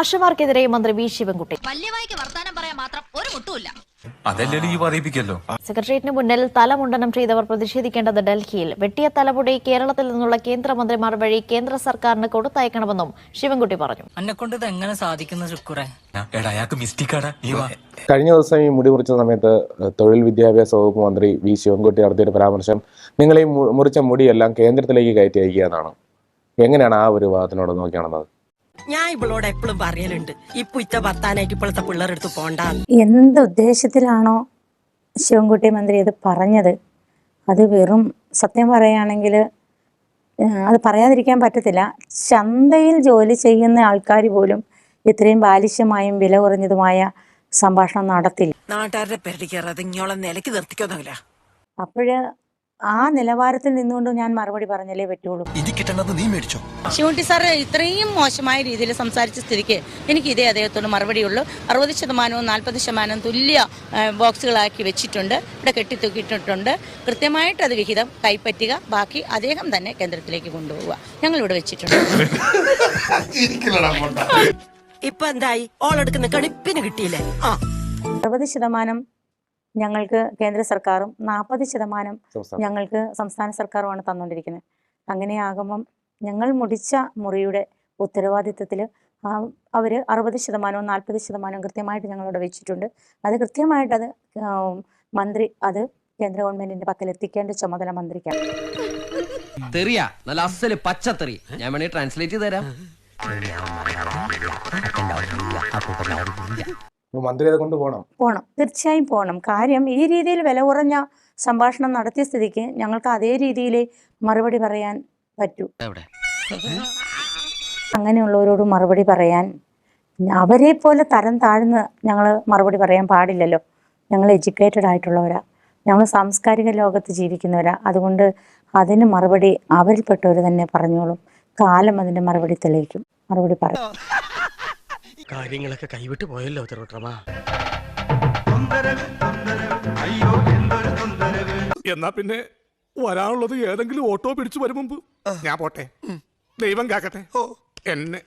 മാഷുമാർക്കെതിരെ മന്ത്രി വി ശിവൻകുട്ടി. സെക്രട്ടേറിയറ്റിന് മുന്നിൽ തലമുണ്ടനം ചെയ്തവർ പ്രതിഷേധിക്കേണ്ടത് ഡൽഹിയിൽ. വെട്ടിയ തലമുടി കേരളത്തിൽ നിന്നുള്ള കേന്ദ്രമന്ത്രിമാർ വഴി കേന്ദ്ര സർക്കാരിന് കൊടുത്തയക്കണമെന്നും ശിവൻകുട്ടി പറഞ്ഞു. കഴിഞ്ഞ ദിവസം ഈ മുടി മുറിച്ച സമയത്ത് തൊഴിൽ വിദ്യാഭ്യാസ വകുപ്പ് മന്ത്രി വി ശിവൻകുട്ടി നടത്തിയൊരു പരാമർശം, നിങ്ങൾ ഈ മുറിച്ച മുടിയെല്ലാം കേന്ദ്രത്തിലേക്ക് കയറ്റി അയക്കുക എന്നാണ്. എങ്ങനെയാണ് ആ ഒരു വാദത്തിനോട് നോക്കിയാണെന്നത്? ഞാൻ ഇവളോട് എപ്പോഴും പറയലുണ്ട്, ഇപ്പൊ ഇച്ച ഭർത്താനായിട്ട് ഇപ്പോഴത്തെ പിള്ളേരെടുത്ത് പോണ്ട. എന്ത് ഉദ്ദേശത്തിലാണോ ശിവൻകുട്ടി മന്ത്രി ഇത് പറഞ്ഞത്, അത് വെറും സത്യം പറയുകയാണെങ്കിൽ അത് പറയാതിരിക്കാൻ പറ്റത്തില്ല. ചന്തയിൽ ജോലി ചെയ്യുന്ന ആൾക്കാർ പോലും ഇത്രയും ബാലിശ്യമായും വില കുറഞ്ഞതുമായ സംഭാഷണം നടത്തില്ല. നാട്ടുകാരുടെ പേര് കയറാതെ ഇങ്ങോളം നിലയ്ക്ക് നിർത്തിക്കൊന്നുമില്ല. അപ്പോഴ് ആ നിലവാരത്തിൽ നിന്നുകൊണ്ട് ഞാൻ മറുപടി പറഞ്ഞല്ലേ പറ്റുള്ളൂ. ശിവൻകുട്ടി സാർ ഇത്രയും മോശമായ രീതിയിൽ സംസാരിച്ച സ്ഥിതിക്ക് എനിക്ക് ഇതേ അദ്ദേഹത്തോട് മറുപടിയുള്ളൂ. 60% 40% തുല്യ ബോക്സുകളാക്കി വെച്ചിട്ടുണ്ട്, ഇവിടെ കെട്ടിത്തൂക്കിയിട്ടുണ്ട്. കൃത്യമായിട്ട് അത് വിഹിതം കൈപ്പറ്റുക, ബാക്കി അദ്ദേഹം തന്നെ കേന്ദ്രത്തിലേക്ക് കൊണ്ടുപോവുക. ഞങ്ങൾ ഇവിടെ വെച്ചിട്ടുണ്ട്. ഇപ്പൊ എന്തായി? ഓളെടുക്കുന്ന കണിപ്പിന് കിട്ടിയില്ലേ? 60% ഞങ്ങൾക്ക് കേന്ദ്ര സർക്കാരും 40% ഞങ്ങൾക്ക് സംസ്ഥാന സർക്കാരുമാണ് തന്നുകൊണ്ടിരിക്കുന്നത്. അങ്ങനെയാകുമ്പം ഞങ്ങൾ മുടിച്ച മുറിയുടെ ഉത്തരവാദിത്വത്തിൽ അവർ 60% 40% കൃത്യമായിട്ട് ഞങ്ങളോട് വെച്ചിട്ടുണ്ട്. അത് കൃത്യമായിട്ട് അത് മന്ത്രി അത് കേന്ദ്ര ഗവൺമെന്റിന്റെ പക്കൽ എത്തിക്കേണ്ട ചുമതല മന്ത്രിക്കാണ്. പച്ചത്തെറി ഞാൻ വേണേ ട്രാൻസ്ലേറ്റ് ചെയ്ത് തരാം. മന്ത്രി അത് കൊണ്ടുപോകണം, തീർച്ചയായും പോകണം. കാര്യം ഈ രീതിയിൽ വില കുറഞ്ഞ സംഭാഷണം നടത്തിയ സ്ഥിതിക്ക് ഞങ്ങൾക്ക് അതേ രീതിയിൽ മറുപടി പറയാൻ പറ്റൂ. അങ്ങനെയുള്ളവരോട് മറുപടി പറയാൻ അവരെ പോലെ തരം താഴ്ന്ന് ഞങ്ങൾ മറുപടി പറയാൻ പാടില്ലല്ലോ. ഞങ്ങൾ എഡ്യൂക്കേറ്റഡ് ആയിട്ടുള്ളവരാ, ഞങ്ങൾ സാംസ്കാരിക ലോകത്ത് ജീവിക്കുന്നവരാ. അതുകൊണ്ട് അതിന് മറുപടി അവരിൽപ്പെട്ടവർ തന്നെ പറഞ്ഞോളും. കാലം അതിൻ്റെ മറുപടി തെളിയിക്കും, മറുപടി പറയും. കാര്യങ്ങളൊക്കെ കൈവിട്ട് പോയല്ലോ തിരുവട്ടമാ. എന്നാ പിന്നെ വരാനുള്ളത് ഏതെങ്കിലും ഓട്ടോ പിടിച്ചു വരും മുമ്പ് ഞാൻ പോട്ടെ. ദൈവം കാക്കട്ടെ എന്നെ.